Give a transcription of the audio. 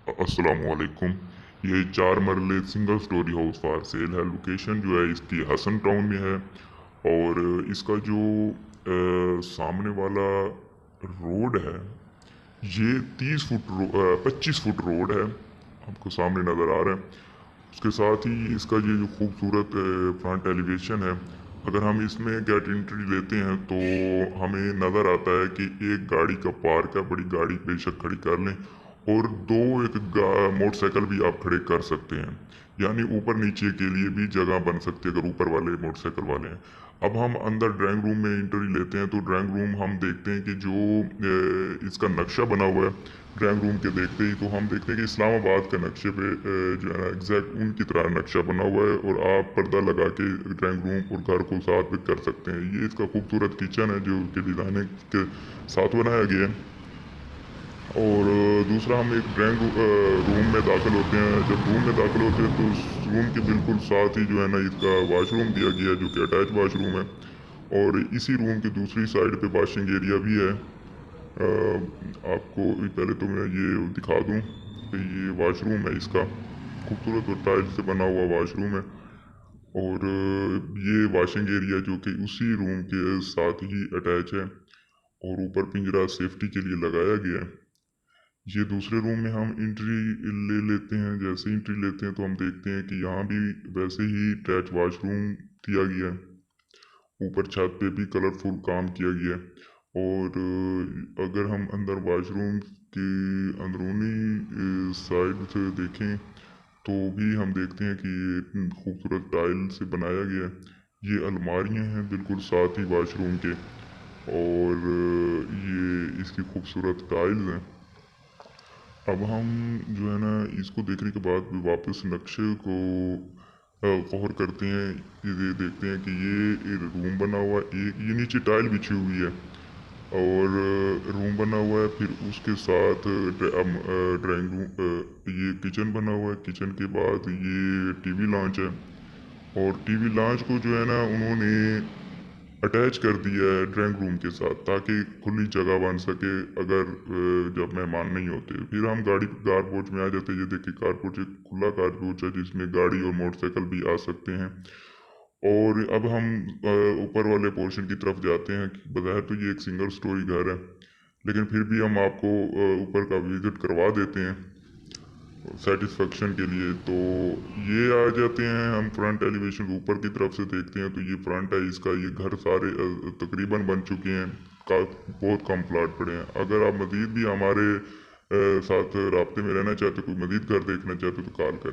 अस्सलामुअलैकुम। ये 4 मरले single storey house for sale है। लोकेशन जो है इसकी हसन टाउन में है। और इसका जो सामने वाला रोड है ये 25 फुट रोड है, आपको सामने नज़र आ रहा है। उसके साथ ही इसका ये जो खूबसूरत फ्रंट एलिवेशन है, अगर हम इसमें गेट एंट्री लेते हैं तो हमें नज़र आता है कि एक गाड़ी का पार्क है, बड़ी गाड़ी बेशक खड़ी कर लें, और एक मोटरसाइकिल भी आप खड़े कर सकते हैं। यानी ऊपर नीचे के लिए भी जगह बन सकती है अगर ऊपर वाले मोटरसाइकिल वाले हैं। अब हम अंदर ड्राइंग रूम में एंट्री लेते हैं तो ड्राइंग रूम हम देखते हैं कि जो इसका नक्शा बना हुआ है, ड्राइंग रूम के देखते ही तो हम देखते हैं कि इस्लामाबाद का नक्शे पे जो है ना एग्जैक्ट उनकी तरह नक्शा बना हुआ है, और आप पर्दा लगा के ड्राइंग रूम और घर को साथ भी कर सकते हैं। ये इसका खूबसूरत किचन है जो कि डिज़ाइनिंग के साथ बनाया गया है। और दूसरा, हम एक ड्राइंग रूम में दाखिल होते हैं। जब रूम में दाखिल होते हैं तो उस रूम के बिल्कुल साथ ही जो है ना इसका वॉशरूम दिया गया है, जो कि अटैच वॉशरूम है। और इसी रूम की दूसरी साइड पे वॉशिंग एरिया भी है। आपको पहले तो मैं ये दिखा दूं कि ये वॉशरूम है इसका, खूबसूरत और टाइल्स से बना हुआ वॉशरूम है। और ये वॉशिंग एरिया जो कि उसी रूम के साथ ही अटैच है, और ऊपर पिंजरा सेफ्टी के लिए लगाया गया है। ये दूसरे रूम में हम एंट्री ले लेते हैं। जैसे एंट्री लेते हैं तो हम देखते हैं कि यहाँ भी वैसे ही अटैच वॉशरूम दिया गया है। ऊपर छत पे भी कलरफुल काम किया गया है। और अगर हम अंदर वॉशरूम की अंदरूनी साइड से देखें तो भी हम देखते हैं कि ये खूबसूरत टाइल से बनाया गया है। ये अलमारियां हैं बिल्कुल साथ ही वॉशरूम के, और ये इसकी खूबसूरत टाइल्स हैं। अब हम जो है ना इसको देखने के बाद भी वापस नक्शे को गौर करते हैं। ये देखते हैं कि ये रूम बना हुआ है, एक ये नीचे टाइल बिछी हुई है, और रूम बना हुआ है। फिर उसके साथ ड्राइंग रूम, ये किचन बना हुआ है। किचन के बाद ये टीवी लॉन्च है, और टीवी लॉन्च को जो है ना उन्होंने अटैच कर दिया है ड्राइंग रूम के साथ, ताकि खुली जगह बन सके अगर जब मेहमान नहीं होते। फिर हम गाड़ी कार पोर्च में आ जाते हैं। ये देखिए कार पोर्च, एक खुला कार पोर्च है जिसमें गाड़ी और मोटरसाइकिल भी आ सकते हैं। और अब हम ऊपर वाले पोर्शन की तरफ जाते हैं। बज़ाहिर तो ये एक सिंगल स्टोरी घर है, लेकिन फिर भी हम आपको ऊपर का विजिट करवा देते हैं सेटिस्फेक्शन के लिए। तो ये आ जाते हैं हम फ्रंट एलिवेशन ऊपर की तरफ से देखते हैं तो ये फ्रंट है इसका। ये घर सारे तकरीबन बन चुके हैं, बहुत कम प्लाट पड़े हैं। अगर आप मज़ीद भी हमारे साथ राब्ते में रहना चाहते हो, कोई मज़ीद घर देखना चाहते हो तो कॉल करें।